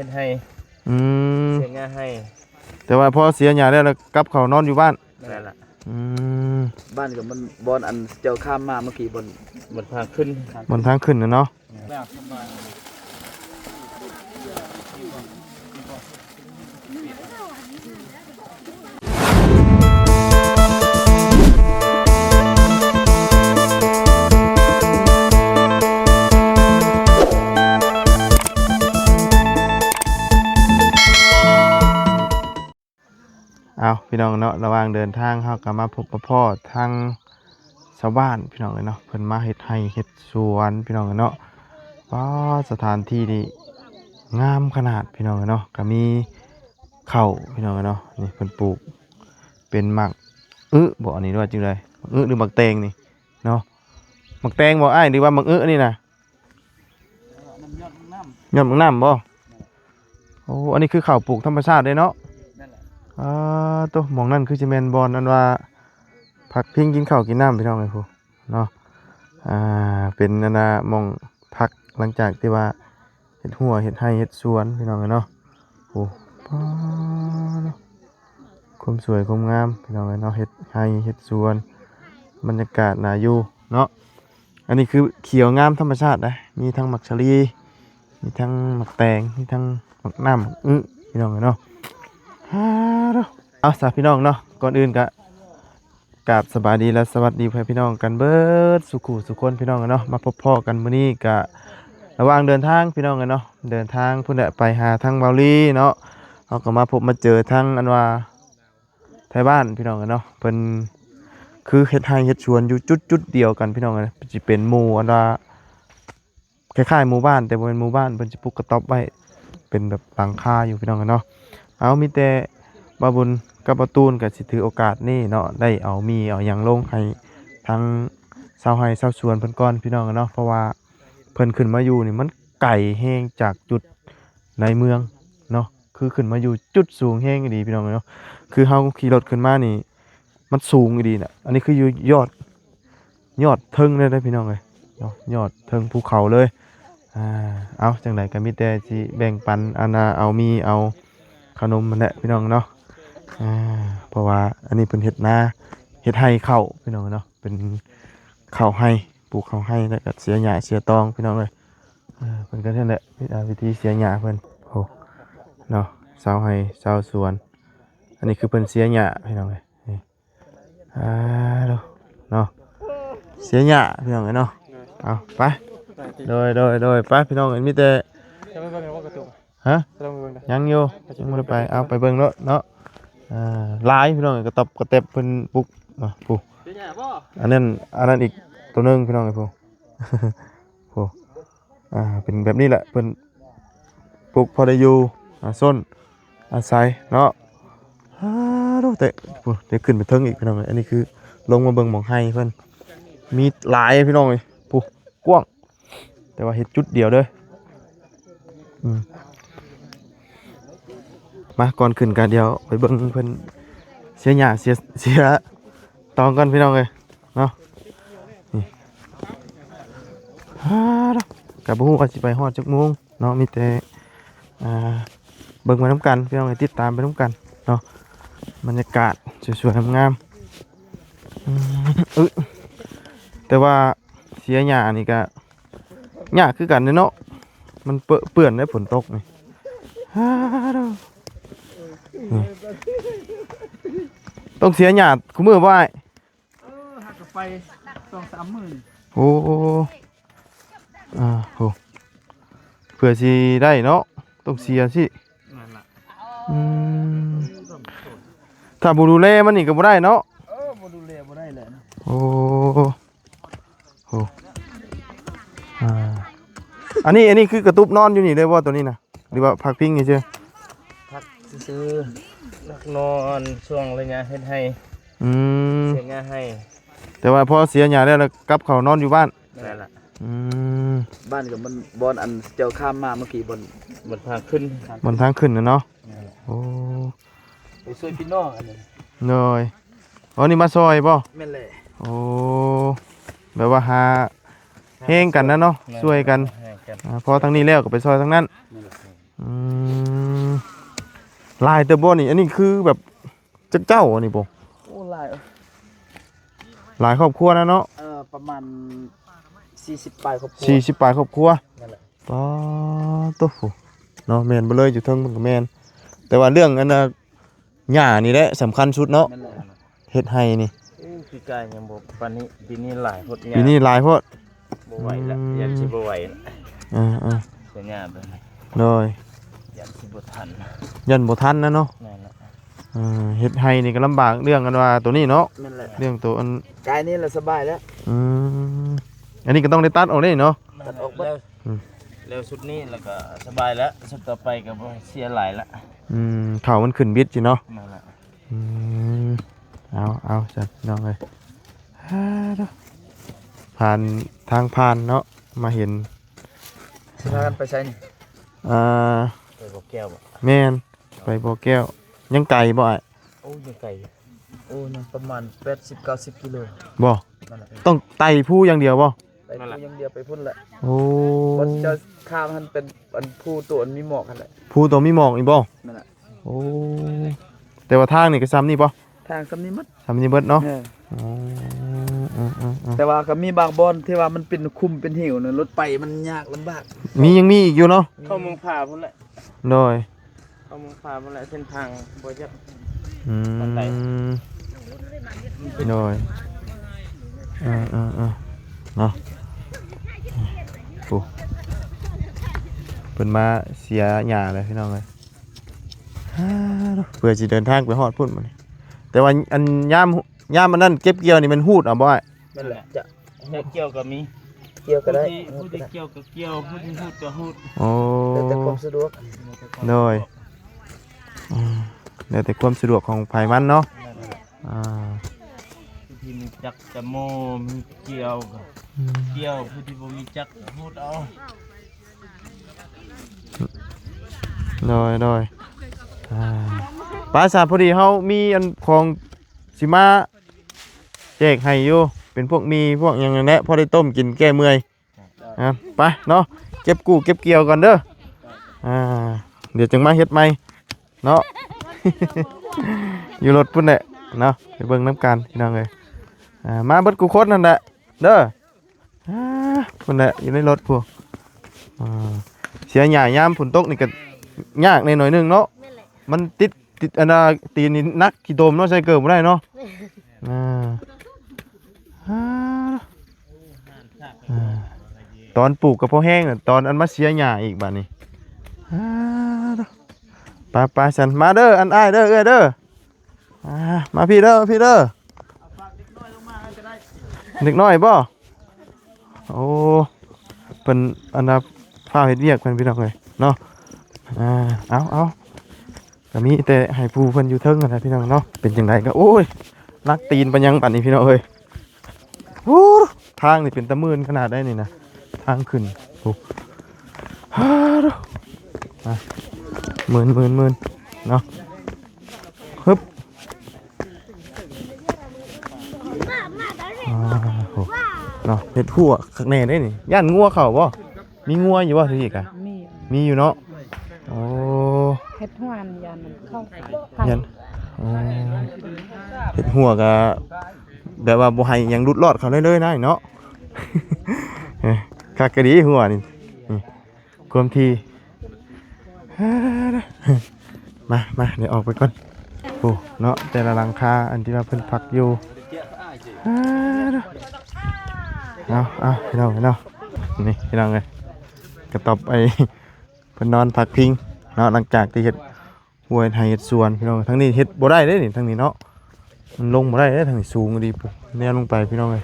เป็นให้อืมเสียงานให้แต่ว่าพอเสียหญ้าแล้วกลับเข้านอนอยู่บ้านนั่นแหละอืมบ้านกับมันบอลอันเจ้าข้ามมาเมื่อกี้บอล บนทางขึ้นบนทางขึ้นนะเนาะเอาพี่น้องเนาะระหว่างเดินทางเฮาก็มาพบกับพ่อทางชาวบ้านพี่น้องเนาะเพิ่นมาเฮ็ดไร่เฮ็ดสวนพี่น้องเนาะว้าสถานที่นี่งามขนาดพี่น้องเนาะก็มีข้าวพี่น้องเนาะนี่เพิ่นปลูกเป็นหมักบ่อันนี้ว่าจังได๋หรือหมักแตงนี่เนาะหมักแตงบ่อ้ายหรือว่าหมักนี่น่ะยอดหมักน้ำบ่โอ้อันนี้คือข้าวปลูกธรรมชาติเด้เนาะตัวหมองนั่นคือจะแมนบอลนั่นว่าพักพิงกินข้าวกินน้ำพี่น้องเลยพูเนาะเป็นนานาหมองพักหลังจากที่ว่าเห็ดหัวเห็ดไห้เห็ดสวนพี่น้องเลยเนาะโอ้ความสวยความงามพี่น้องเลยเนาะเห็ดไห้เห็ดสวนบรรยากาศน่าอยู่เนาะอันนี้คือเขียวงามธรรมชาตินะมีทั้งหมักชะลีมีทั้งหมักแตงมีทั้งหมักน้ำพี่น้องเลยเนาะเอาสาพี่น้องเนาะก่อนอื่นก็กราบสบายดีและสวัสดีพี่น้องกันเบิดสุขุสุขคนพี่น้องกันเนาะมาพบพ่อกันมื้อนี้ก็ระหว่างเดินทางพี่น้องกันเนาะเดินทางพุ่นแหละไปหาทางเบาลีเนาะเราก็มาพบมาเจอทางอันว่าไทยบ้านพี่น้องกันเนาะเพิ่นคือเฮ็ดไร่เฮ็ดสวนอยู่จุดเดียวกันพี่น้องกันสิเป็นหมู่อันว่าคล้ายๆหมู่บ้านแต่บ่เป็นหมู่บ้านเพิ่นสิปลูกกระต๊อบไว้เป็นแบบหลังคาอยู่พี่น้องกันเนาะเอามีแต่บาบุญกับประตูนกับสิถือโอกาสนี่เนาะได้เอาอย่างลงให้ทั้งชาวไร่ชาวสวนเพิ่นก่อนพี่น้องเนาะเพราะว่าเพิ่นขึ้นมาอยู่นี่มันไกลแห้งจากจุดในเมืองเนาะคือขึ้นมาอยู่จุดสูงแห้งดีพี่น้องเนาะคือเฮาขี่รถขึ้นมานี่มันสูงดีน่ะอันนี้คืออยู่ยอดเทิงเลยพี่น้องเลยยอดเทิงภูเขาเลยเอาจังไดก็มีแต่สิแบ่งปันเอาเอาขนมมันแหละพี่น้องเนาะเพราะว่าอันนี้เป็นเห็ดนาเห็ดไห้เข้าพี่น้องเนาะเป็นข้าวไห้ปลูกข้าวไห้แล้วก็เสียหญ้าเสียตองพี่น้องเลยเพิ่นก็นั่นแหละวิธีเสียหญ้าเพิ่นโอ้เนาะชาวไห้ชาวสวนอันนี้คือเพิ่นเสียหญ้าพี่น้องเลยนี่เนาะเสียหญ้าพี่น้องเลยเนาะเอาไปโดยไปพี่น้องเห็นมีแต่ฮะยังอยู่ยังไม่ได้ไปเอาไปเบิ่งเนาะลายพี่น้องกระตบกระเต็บเพิ่นปุ๊กปุ๊อันนั้นอีกตัวนึงพี่น้องไอ้พวกพวกเป็นแบบนี้แหละเพิ่นปุ๊กพอได้อยู่ส้นอาศัยเนาะดูเตะเดี๋ยวขึ้นไปเทิงอีกพี่น้องอันนี้คือลงมาเบิ่งหม่องไห้เพิ่นมีหลายพี่น้องเลยปุ๊กกว้างแต่ว่าเฮ็ดจุดเดียวเด้อมาก่อนขึ้นกันเดียวไปเบิ่งเพิ่นเสียหญ้าเสียตองกันพี่น้องเลยเนาะนี่กับบ่ฮู้ว่าสิไปฮอดจักโมงเนาะมีแต่เบิ่งไปนำกันพี่น้องติดตามไปนำกันเนาะบรรยากาศสวยๆงามแต่ว่าเสียหญ้านี่ก็หญ้าคือกันเนาะมันเปื้อนได้ฝนตกนี่ต้องเสียหยาดคุ้มมือบ่ไอ้หักไป2-3 หมื่นโอ้โหเผื่อสิได้เนาะต้องเสียสิถ้าบ่ดูแลมันนี่ก็บ่ได้เนาะบ่ดูแลบ่ได้แหละโอ้โหอันนี้คือกระตุบนอนอยู่นี่เลยว่าตัวนี้นะหรือว่าพักพิงนี่เชื่อพักซื้อนักนอนช่วงระยะเฮ็ดให้เสียงานให้แต่ว่าพอเสียหญ้าแล้วกลับเข้านอนอยู่บ้านนั่นแหละบ้านกับมันบอลอันเจ้าข้ามมาเมื่อกี้บนทางขึ้นบนทางขึ้นนะเนาะโอ้ไปช่วยพี่น้องอันนี้เลยอ๋อนี่มาซอยป่ะแม่นแหละโอ้แบบว่าหาแห้งกันนะเนาะช่วยกันพอทางนี้แล้วก็ไปซอยทางนั้น อืมลายเตอร์บอนี่อันนี้คือแบบเจ้าอันนี้บ่ โอ้หลาย หลายครอบครัวนะเนาะ ประมาณ40ปลายครอบครัว 40ปลายครอบครัว นั่นแหละ ปอตุ๊เนาะแม่นบ่เลยอยู่เทิงมันก็แม่นแต่ว่าเรื่องอันน่ะหญ้านี่แหละสำคัญสุดเนาะ นั่นแหละ เฮ็ดให้นี่ โอ้ปีกายยังบ่ปานนี้ปีนี้หลายพด ปีนี้หลายโพด บ่ไหวละยันสิบ่ไหวละ อ่า เสียหน้าไปเลย ๆโดย ยันสิบ่ทัน ยันบ่ทันนะเนาะ นั่นแหละ เฮ็ดให้นี่ก็ลำบากเรื่องกันว่าตัวนี้เนาะ นั่นแหละ เรื่องตัวอัน กายนี่แหละสบายแล้ว อืมอันนี้ก็ต้องได้ตัดออกได้เนาะ ตัดออกเบิด แล้ว อืม แล้วสุดนี้แล้วก็สบายแล้วสุดต่อไปก็บ่เสียหลายละ เขามันขึ้นบิดจิเนาะ นั่นแหละ อืมเอาจัดน้องเลยฮ่าเด้อผ่านทางผ่านเนาะมาเห็น สิพากันไปใช้นี่ อ่า ไปบ่แก้วบ่ แม่นไปบ่อแก้ว ยังไกลบ่อ้าย โอ้ยังไกลอยู่ โอ้ยังประมาณ80-90กิโล บ่ นั่นแหละ ต้องไต่ผู้อย่างเดียวบ่ ไปพูยังเดียวไปพุ่นแหละ โอ้ บ่จะข้ามมันเป็นอันผู้ตัวอันมีหมอกกันแหละ ผู้ตัวมีหมอกอีกบ่ นั่นแหละ โอ้แต่ว่าทางนี่ก็ซ้ำนี่บ่ ทางสำนี้มัด ซ้ำนี่เบิดเนาะ เออ อ๋อ แต่ว่าก็มีบางบอนที่ว่ามันเป็นคุมเป็นหิวน่ะรถไปมันยากลำบาก ยังมีอีกอยู่เนาะ เข้าเมืองผาพุ่นแหละ โดย เข้าเมืองผาพุ่นแหละเส้นทางบ่จะ อื บันได มโดยเนาะโอ้เพิ่นมาเสียหญ้าเลยพี่น้องเอ้ยฮ่าเนาะเพื่อสิเดินทางไปฮอดพุ่นมื้อนี้แต่ว่าอันยามอันนั้นเก็บเกี่ยวนี่มันหูดเอาบ่อ้าย นั่นแหละจะ จะเกี่ยวก็มี เกี่ยวก็ได้ ผู้ที่เกี่ยวก็เกี่ยวผู้ที่พูดก็พูด โอ้ แต่ความสะดวก โดยแล้วแต่ความสะดวกของไผมันเนาะอ่า ผู้ที่มีจักจะโมมีเกี่ยวก็เกี่ยวผู้ที่บ่มีจักก็พูดเอา โดยปราสาทพอดีเฮามีอันของสิมาแจกให้อยู่เป็นพวกมีพวกหยังนั่นแหละพอได้ต้มกินแก้เมื่อยไปเนาะเก็บกู้เก็บเกี่ยวก่อนเด้อเดี๋ยวจึงมาเฮ็ดใหม่เนาะ อยู่รถพุ่นแหละเนาะไปเบิ่งน้ำกันพี่น้องเอ้ยมาเบิดกูคนนั่นแหละเด้อพุ่นแหละอยู่ในรถพวกเสียหญ้ายามฝนตกนี่ก็ยากในหน่อยนึงเนาะมันติดอันน่ะตีนนี่นักขี้โตมเนาะใส่เกิบบ่ได้เนาะตอนปลูกก็พอแห้งน่ะตอนอันมาเสียหญ้าอีกบัดนี้ไปสันมาเด้ออันอ้ายเด้อเอ้ยเด้อมาพี่เด้อเด็กน้อยบ่โอ้เพิ่นอันน่ะพาเฮ็ดเวียกเพิ่นพี่น้องเอ้ยเนาะเอาก็มีแต่ให้ผู้เพิ่นอยู่เทิงนั่นแหละพี่น้องเนาะเป็นจังไดก็โอ้ยนักตีนปานยังปานนี้พี่น้องเอ้ยโอ้ทางนี่เป็นตะมื่นขนาดได้นี่นะทางขึ้นโอ้หมื่นเนาะฮึบเนาะเฮ็ดหัวข้างในได้นี่ย่านงัวเข้าบ่มีงัวอยู่บ่ที่อีกอ่ะมีอยู่เนาะโอ้ เฮ็ดหวานยันมันเข้า ยันเฮ็ดหัวก็แบบว่าบ่ให้หยังหลุดรอดเข้าเลยนะเนาะ คักกะดีหัวนี่ความทีมาเดี๋ยวออกไปก่อนโอ้เนาะแต่ละหลังคาอันที่ว่าเพิ่นพักอยู่เอาพี่น้องนี่พี่น้องเลยกระตอบไอ้เพิ่นนอนพักพิงเนาะหลังจากที่เฮ็ดห้วยไทยเฮ็ดสวนพี่น้องทั้งนี้เฮ็ดบ่ได้เด้นี่ทั้งนี้เนาะมันลงบ่ได้เด้ทั้งนี้สูงดีปุ๊แนวลงไปพี่น้องเอ้ย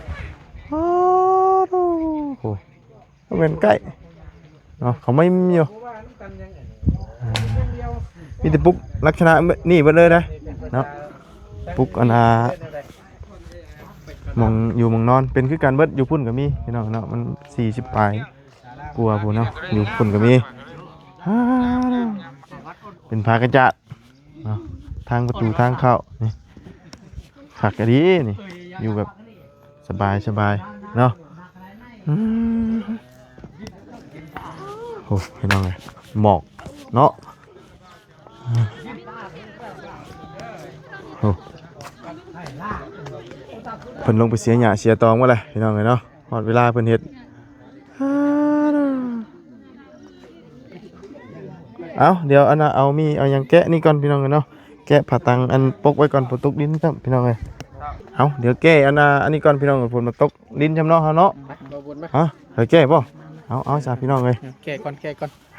โอ้โหเป็นใกล้เนาะเขาไม่มีอยู่มีแต่ปุ๊กลักษณะนี่เบิดเลยนะเนาะปุ๊กอันมองอยู่มองนอนเป็นคือการเบิดอยู่พุ่นก็มีพี่น้องเนาะมัน40ปลายกลัวพุ่นเนาะอยู่พุ่นก็มีเป็นพากระจัดเนาะทางประตูทางเข้านี่ขักกะดีนี่อยู่แบบสบายเนาะโอ้พี่น้องเลยหมอก เนาะโอ้เพิ่นลงไปเสียหญ้าเสียตองมาเลยพี่น้องเอ้ยเนาะฮอดเวลาเพิ่นเฮ็ดเอาเดี๋ยวอันน่ะเอาหยังแกะนี่ก่อนพี่น้องเอ้ยเนาะแกะผ้าตังอันปกไว้ก่อนฝนตกดินครับพี่น้องเอ้ยเอาเดี๋ยวแกะอันนี้ก่อนพี่น้องฝนมาตกดินจำเนาะเฮาเนาะฮะเฮ้ยแกะบ่เอาซะพี่น้องเอ้ยแกะก่อน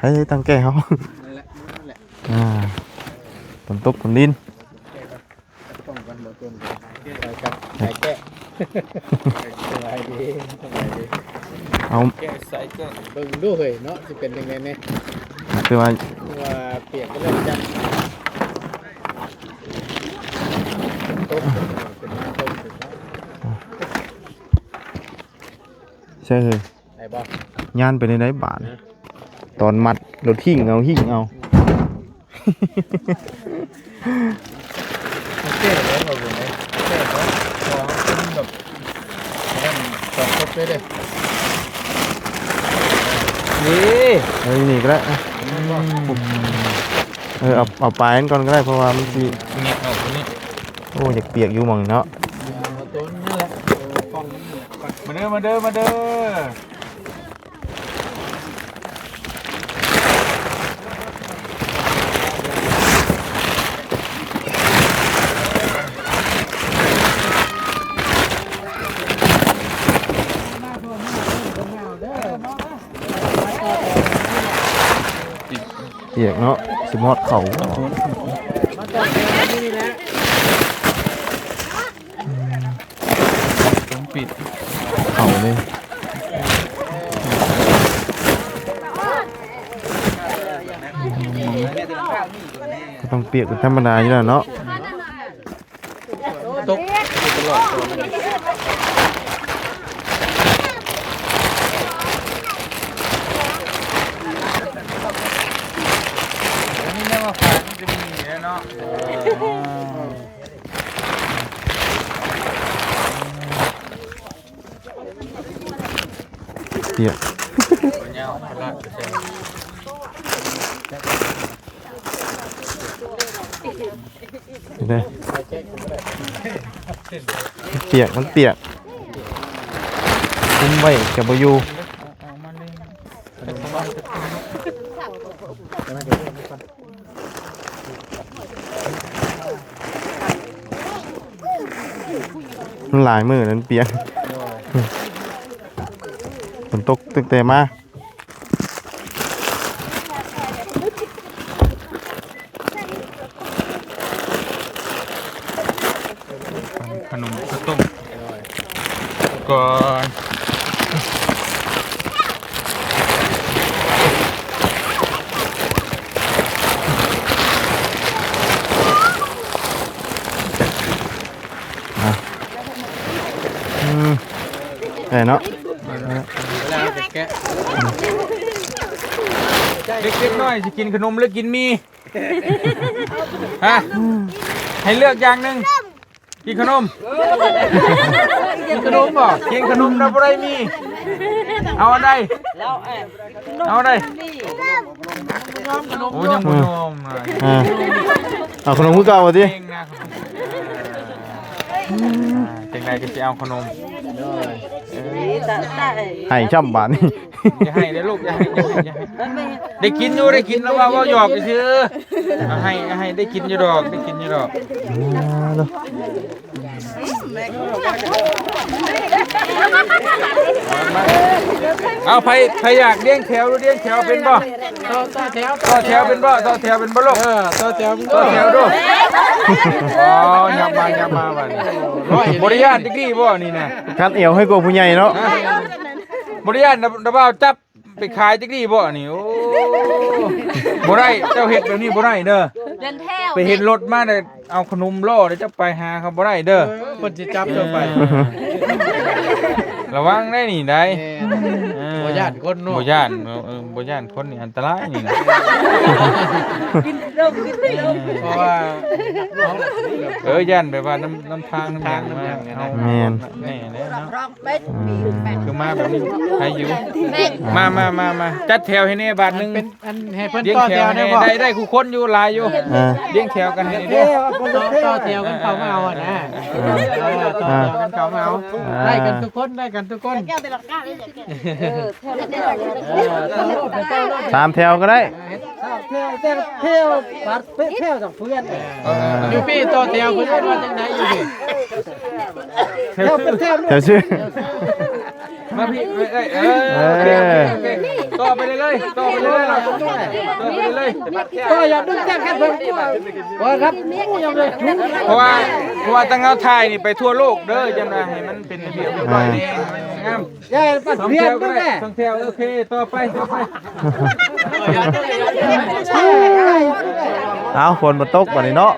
ให้ตั้งแกะเฮาฝนตกฝนดินเอาแกใส่ก็ เบิ่งดูเฮ้ยเนาะสิเป็นยังไงเนี่ย คือว่า ว่าเปียกก็เริ่มจังต้มเป็นมาต้มเป็นมา ใช่เลย ไหนบ่ ย่านไปในไหนบาทตอนมัดเราหิ้งเอาแก้แล้วเราอยู่ไหนแก้แล้วพอเป็นแบบนั่นสองครบเลยเด้ นี่ก็ได้เอาปลายนั้นก่อนก็ได้เพราะว่ามันสิ เงี้ยเอาคนนี้ โอ้อยากเปียกอยู่หม่องเนาะ ตัวนี้แหละกล้องนี่แหละ มาเด้อเปียกเนาะสิมอดเข่า ต้องปิด เข่าเลยก็ต้องเปียกเป็นธรรมดาอยู่แล้วเนาะ ตกตลอดตัวมัน อันนี้เนี่ยมาฝากมันจะมีเนาะ เปียก เนี่ยพลาดเสร็จ เห็นไหมเปียกมันเปียกคุ้มไว้กับบอยู่มันหลายมือนั้นเปียกฝนตกตึกแต่มา ขนมข้าวต้มก่อน ได้เนาะ เวลาจะแกะ เล็กๆน้อยจะกินขนมหรือกินมีฮะให้เลือกอย่างหนึ่งกินขนมกินขนมบ่กินขนมแล้วบ่ได้มีเอาอันใดเอาอันใดโอ้ยังบ่นมนะ เอาขนมคือเก่าสิ เก่งนะจังไดก็สิเอาขนม ให้ช่ำบาทนี่ อย่าให้เลยลูกอย่าให้ได้กินอยู่ได้กินแล้วว่าหยอกซื่อให้ได้กินอยู่ดอกได้กินอยู่ดอกเอาไปอยากเลี้ยงแถวหรือเลี้ยงแถวเป็นบ่ต่อแถวเป็นบ่ต่อแถวเป็นบ่ลูกต่อแถวด้วยอ๋อยับมาบัดนี้บริญาณจักดีบ่นี่นะ คัดเอวให้กว่าผู้ใหญ่เนาะ บริญาณนะบ่าวจับไปขายจักดีบ่นี่โอ้บ่ได้เจ้าเฮ็ดแบบนี้บ่ได้เด้อไปเห็นรถมาได้เอาขนมล่อเดี๋ยวจะไปหาเขาบ่ได้เด้อ คนจะจับเจ้าไป ระวังได้นี่ได้ บ่ บ่ย่านคนเนาะ บ่ย่านบ่ย่านคนนี่อันตรายนี่นะ เพราะว่า ย่านแบบว่าน้ำทางน้ำยางมาเอา แม่น แน่เลยเนาะ อืม คือมาแบบนี้ให้อยู่มาจัดแถวให้แน่บาทนึง เป็นอันให้เพิ่น เลี้ยง ต่อ แถ แถ ว ว ให้ ได้บ่ ได้คู่คนอยู่หลายอยู่ อ่า เลี้ยงแถวกันให้เด้อ ต่อแถวกันเข้ามาเอาอ่ะนะต่อแถวกันเข้ามาเอาได้กันทุกคนได้กันทุกคน ตามแถวก็ได้ อยู่พี่ต่อแถวเพิ่นว่าจังไดอยู่พี่ แถวชื่อ มาพี่โอเคต่อไปเลยต่อไปเลย ก็อย่าดึงแจ้งแค่เพิ่นว่าครับยังเลย เพราะว่าตั้งเอาถ่ายนี่ไปทั่วโลกเด้อจำได้ให้มันเป็นระเบียบเรียบร้อยแน่งาม ยายปัด สอง เพีย แถ น วก็ ด้วย ได้ แม่ สองแถวโอเคต่อไป เอาฝนมาตกบ่นี้เนาะ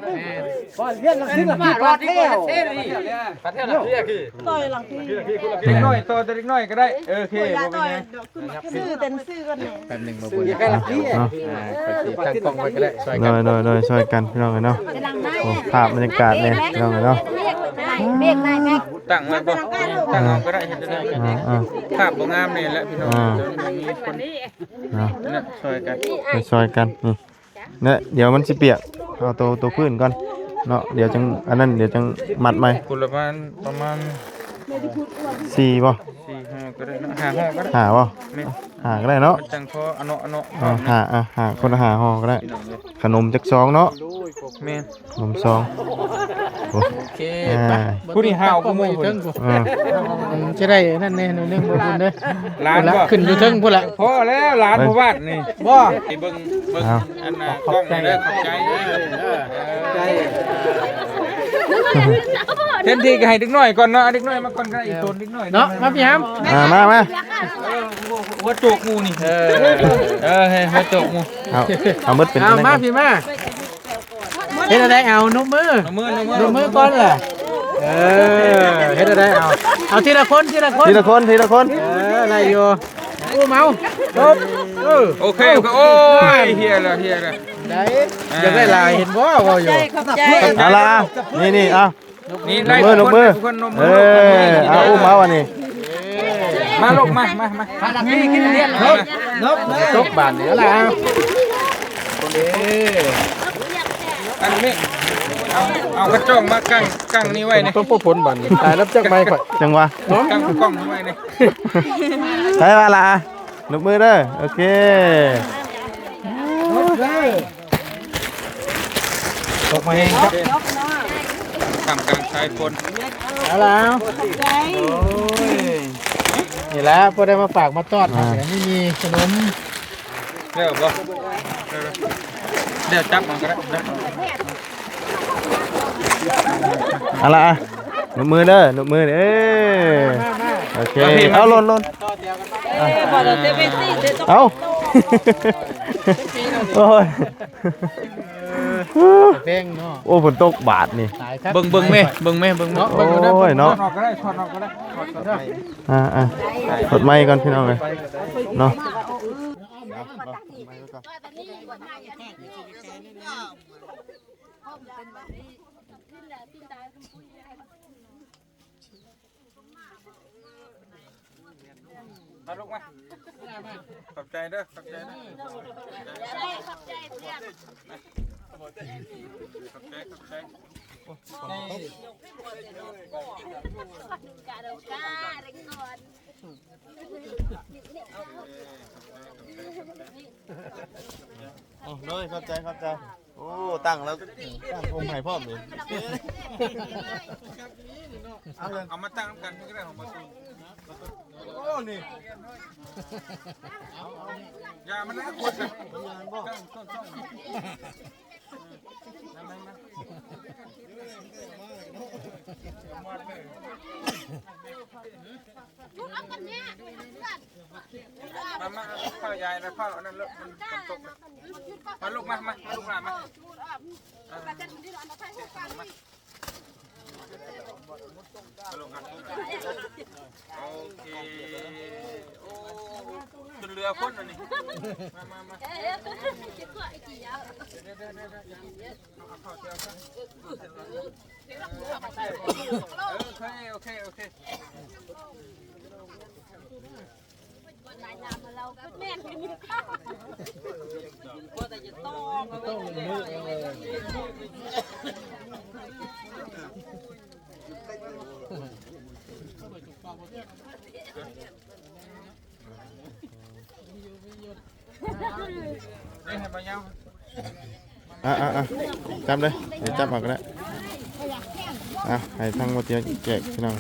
เพียนขึ้นมาปลาเที่ยว เล็กน้อยต่อแต่เล็กน้อยก็ได้โอเคบ่เป็นไง ซื้อเต็นซื้อกันเนี่ย แป๊บนึงมาบุญตั้งกล้องไว้ก็ได้ช่วยกัน โดยช่วยกันพี่น้องกันเนาะโอ้ภาพบรรยากาศเนี่ยพี่น้องกันเนาะ เมฆได้เมฆ ตั้งไว้บ่ตั้งเอาก็ได้เห็นได้ อ่า ภาพบ่งามนี่แหละพี่น้องเดี๋ยวมีคน เนาะ นะช่วยกัน ไปช่วยกันนี่เนี่ยเดี๋ยวมันสิเปียกเอาตัวพื้นก่อนเนาะเดี๋ยวจังอันนั้นเดี๋ยวจังมัดใหม่ กุลประมาณ 4บ่ 4-5ก็ได้เนาะ5ห้อก็ได้ หาบ่ แม่น หาก็ได้เนาะ มันจังพออะเนาะ หาคนละหาห่อก็ได้ ขนมจักซองเนาะ แม่น ขนมซองโอ้ โอเค ผู้ที่ห่าวผู้ ผู้ หมู่ อยู่ พุ่ เทิ น งจะได้นั่นแน่นึงบ่บุญเด้อ ร้านบ่ ขึ้นอยู่เทิงพุ่นละ พอแล้วร้านผู้วาดนี่ บ่ ไปเบิ่งอันน่ะกล้องนี่เด้อขอบใจเต็มที่ก็ให้เด็กน้อยก่อนเนาะเด็กน้อยมาก่อนก็ได้อีกตัวเด็กน้อย เนาะมาพี่ฮัม มา หัวโจกหมู่นี่ให้หัวโจกหมู่ เอามืดเป็น เอามาพี่มาเฮ็ดอะไรเอานุ่มมือ เอามือ นุ่มมือก่อนล่ะเฮ็ดอะไรเอาทีละคนทีละคน ทีละคน อะไรอยู่อู้เมาจบโอเคโอ้ยเฮียแล้ว ได้อยากได้ลายเห็นบ่ว่าอยู่ เอาละนี่เอา นี่ ล ไล่ งมือ ทุกคนนม เอ มือ เอาอุ้มเอาอันนี้ มาลูกมาพี่กินเรียนจบบานนี่ล่ะอันนี้เอากระจ้องมากั้งนี่ไว้นี่ ต้องพบผลบานตายรับจักไม้ข่อย จังหวะ กั้งกล้องนี่ไว้นี่ ใช่ว่าละลงมือเด้อโอเค ตกมาเองครับ ทำกลางชายคน เอาแล้วนี่แหละพอได้มาฝากมาต้อนนี่มีขนม เดี๋ยวบ่เดี๋ยวจับมันก็ได้ เอาละลงมือเด้อลงมือเด้อโอเคเอาลนเอาโอ้ย เพลงเนาะ โอ้ฝนตกบาทนี่ เบิ่งแม่โอ้ยเนาะ ถอดก็ได้ถอดออกก็ได้ กดไม้ก่อนพี่น้องเลยเนาะมาลูกมาขอบใจเด้อขอบใจเลยเข้าใจโอ้ตั้งแล้วตั้งองค์ไผ่พ่อมเลย เอามาตั้งกันก็ได้ของมาสูโอ้นี่อย่ามันน่ากลัวจังมาข้าวยายแล้วข้าวนั่นเลอะมันตกมาลูกมาลูกหลานมา โอเคโอ้จนเรือพ้นอันนี้มาโอเคเราแม่เป็นข้าวก็แต่จะต้องมือนี่ให้มาเงา จับเลยเดี๋ยวจับออกก็ได้ให้ทั้งหมดเดียวแจกพี่น้อง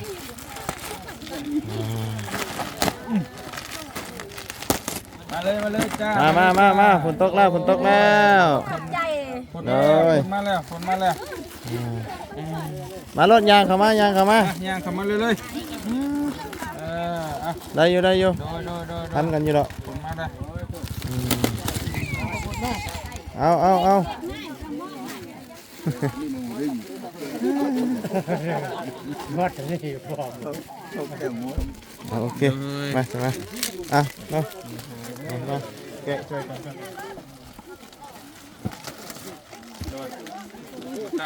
มาเลยจ้ามาฝนตกแล้วขอบใจ มาแล้วมารถยางเข้ามาย่างเข้ามาเลยได้อยู่โดยทันกันอยู่ดอก ผมมาได้เอาวัดนี่พร้อม โอเคมาเนาะแกะช่วยกันตั้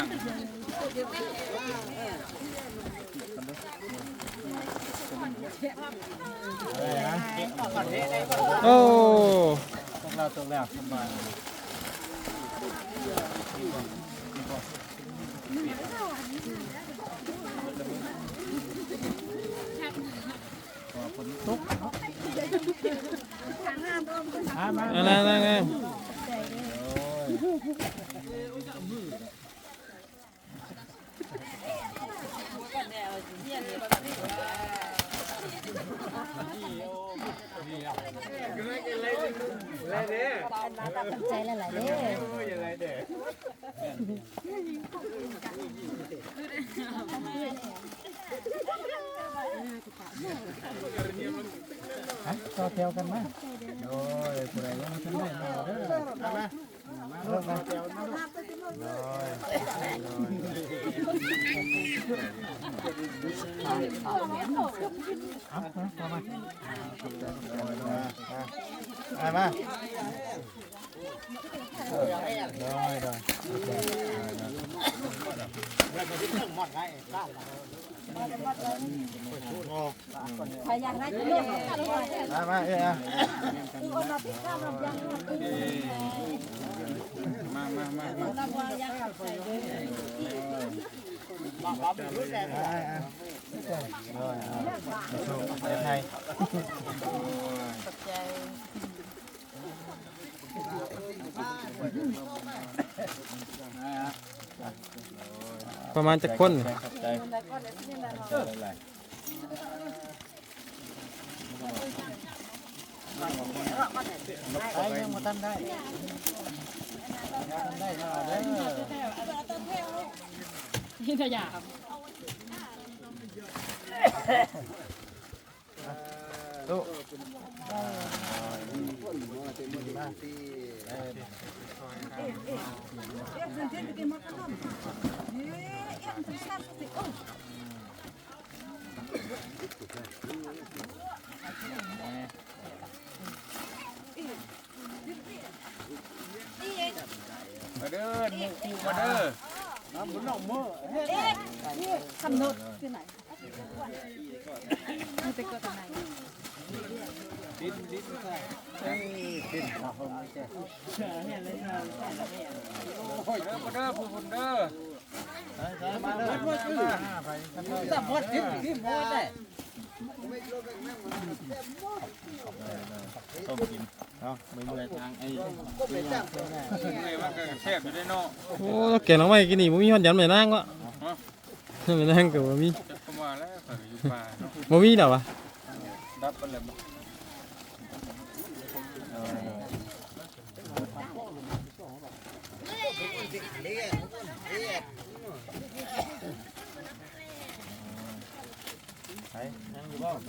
งโอ้ตกแล้วสบายอะไรใจหลายๆเด้ต่อแถวกันมาโอ้ยผู้ใดยังไม่ทันได้มาเด้อมาเริ่มมาแถวมามาพยายามได้ที่นี่มาประมาณจะคนยังมาทันได้มาเด้อนี่จะอยากตู้มาเด้อมาเด้อคำนวณที่ไหนไม่ไปกดไหนดิ้นมาเด้อผู้บุญเด้อมาแต่หมดที่หมดได้ต้มกินไม่เมื่อยทางไอ้ไงว่ากันแซ่บอยู่ได้เนาะโอ้แกงน้องไม่กินนี่บ่มีฮอดยันไม่นั่งวะไม่นั่งก็บ่มีจะเข้ามาแล้วไปอยู่ป่าบ่มีดอกวะดับไปเลยไปนั่งอยู่บ้างเ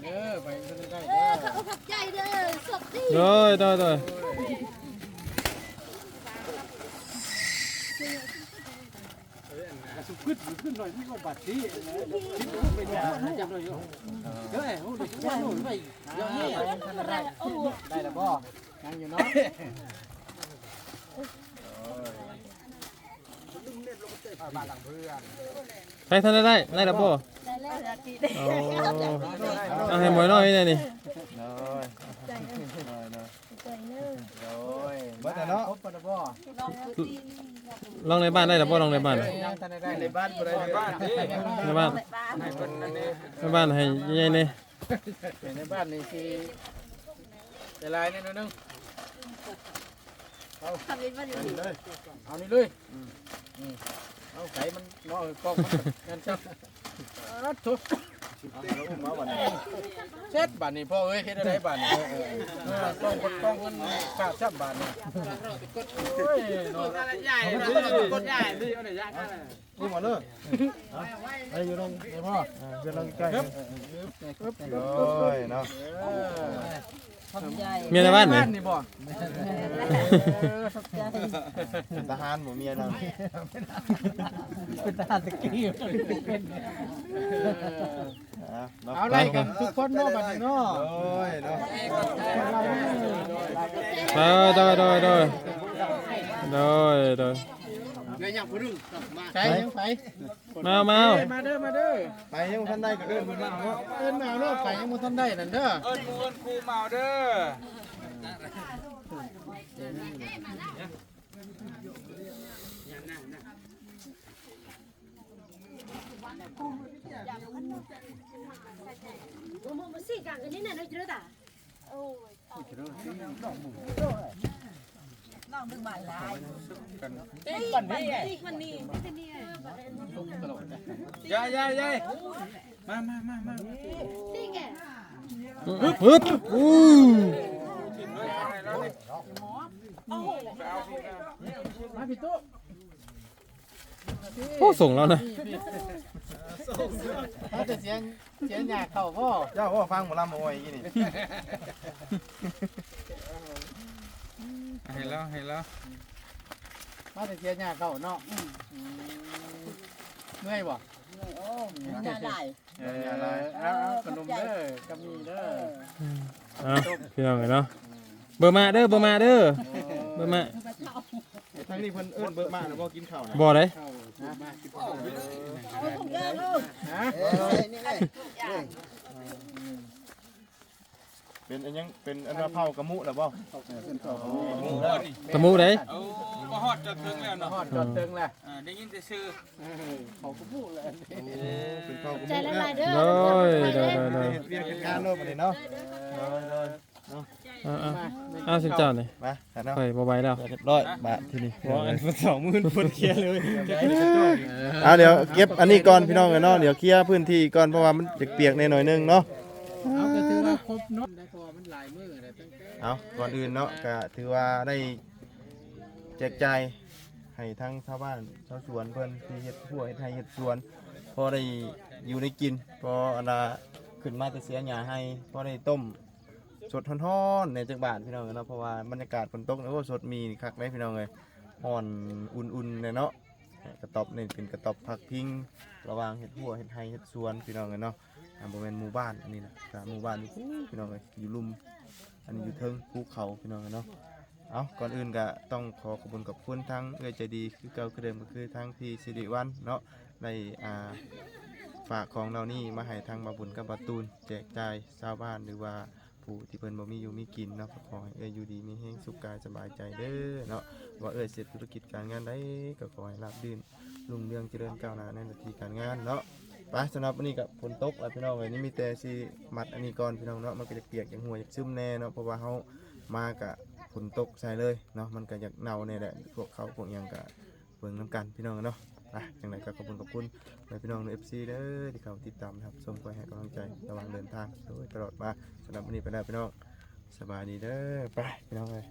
ด้อไปได้เด้อ ขอบใจเด้อสดดี ได้ ขึ้นหน่อยที่ก็บัดที่เป็นยาจับเลยอยู่เฮ้ยโอ้ยว่าหนุ่มไปเยอะแยะได้แล้วบ่ยังอยู่เนาะ ใครท่านได้แล้วบ่โอ้เอาให้หมวยน้อยนี่นี่บ่ได้เนาะลองในบ้านได้แล้วบ่ลองในบ้าน ยังทันได้ในบ้านบ่ได้ บ้านนี่ ในบ้าน ให้เพิ่นอันนี้ ในบ้านให้ใหญ่ๆนี่ ในบ้านนี่สิละลายนิดนึงเอานี่เลยเอาไก่มันเนาะกล้องมันกันชัดทุกเช็ดบ้านนี่พ่อเอ้ยเฮ็ดอะไรบ้านนี่กล้องมันขาดชับบานนี่โอ้ยเนาะใหญ่คนใหญ่นี่เอาได้ยากนั่นน่ะนี่หมดเลยไอ้อยู่ตรงนี่พ่ออยู่ตรงใกล้โอ้ยเนาะ เมียในบ้านนี่ นี่บ่ ทหารบ่เมียนำ เป็นทหารตะกี้เอาไล่กันทุกคนเนาะบัดนี้เนาะโอ้ยเนาะ โดยใช่ยังไป มา มาเด้อไปยังท่านได้ก็เดินเพิ่นมาเนาะ เอิ้นมาเนาะไปยังบ่ทันได้นั่นเด้อ เอิ้นหมู่เอิ้นครูมาเด้อ Một xí càng cái này nó chưa đã. Dây. มา ฮึบอู้ มาพี่ตุ๊ โอ้ส่งแล้วนะ เขาจะเสียงหยาเข้าพ่อ เจ้าว่าฟังหมอลำบ่ไหวอีนี่ ให้แล้ว เขาจะเสียงหยาเข้าเนาะเมื่อยบ่ อย่าไล่ เอาขนมเด้อกำมีเด้อ เอาพี่น้องเนาะเบอร์มาเด้อเบอร์มา ทางนี้เพิ่นเอิ้นเบิกมาแล้วบ่กินข้าวนะ บ่ได้ ฮะ เป็นอันยังเป็นอันว่าเผากระมุแล้วบ่ ตะมูได้ เอาบ่ฮอดจนถึงแล้วเนาะ ฮอดจอดตึงแหละ ได้ยินแต่ชื่อ เขาก็พูดเลย เป็นเผากระมุ Chạy lại lại โด nữa. ย เรียนเป็นงานโลดบัดนี้เนาะ เอาสิเจ้านี่ มาเนาะ ค่อยบ่ไหวแล้ว เรียบร้อยบาททีนี้ บ่อัน20,000พุ่นเคลียร์เลย เดี๋ยวเก็บอันนี้ก่อนพี่น้องกันเนาะเดี๋ยวเคลียร์พื้นที่ก่อนเพราะว่ามันเปียกๆหน่อยนึงเนาะ เอาก็ถือว่าครบเนาะได้พอมันหลายมื้อเลยตั้งแต่ เอาก่อนอื่นเนาะก็ถือว่าได้แจกจ่ายให้ทั้งชาวบ้านชาวสวนเพิ่นที่เฮ็ดหัวเฮ็ดไร่เฮ็ดสวนพอได้อยู่ได้กินพออันน่ะขึ้นมาแต่เสียหญ้าให้พอได้ต้มสดฮ้อนๆในจักบาทพี่น้องเนาะเพราะว่าบรรยากาศฝนตกโอ้สดมีนี่คักเลยพี่น้องเอ้ยฮ้อนอุ่นๆเนี่ยเนาะกระต๊อบนี่เป็นกระต๊อบพักพิงระหว่างเฮ็ดหัวเฮ็ดไร่เฮ็ดสวนพี่น้องเอ้ยเนาะบ่แม่นหมู่บ้านอันนี้นะก็หมู่บ้านนี่พี่น้องเอ้ยอยู่ลุ่ม อันนี้อยู่เทิงภูเขาพี่น้องกันเนาะ เอาก่อนอื่นก็ต้องขอขอบคุณทั้งเอื้อใจดีคือเก่าคือเดิมก็คือทั้งพี่สิริวัลย์เนาะได้ฝากของเรานี่มาให้ทางบาบุญกับบาตูนแจกจ่ายชาวบ้านหรือว่าผู้ที่เพิ่นบ่มีอยู่มีกินเนาะก็ขอให้เอื้ออยู่ดีมีแรงสุขกายสบายใจเด้อเนาะว่าเอื้อเสร็จธุรกิจการงานใดก็ขอให้ราบรื่นรุ่งเรืองเจริญก้าวหน้าในหน้าที่การงานเนาะ ไปสำหรับวันนี้กับฝนตกแล้วพี่น้องเอ้ยนี่มีแต่สิมัดอันนี้ก่อนพี่น้องเนาะมันก็จะเปียกอย่างหัวอยากซึมแน่เนาะเพราะว่าเฮามากับฝนตกใส่เลยเนาะมันก็อยากเน่าแน่แหละพวกเขาพวกหยังก็เบิ่งน้ำกันพี่น้องเนาะไปจังไดก็ขอบคุณพี่น้องใน FC เด้อที่เขาติดตามนะครับชมคอยให้กำลังใจระหว่างเดินทางโดยตลอดมาสำหรับวันนี้ไปแล้วพี่น้องสบายดีเด้อไปพี่น้องเอ้ย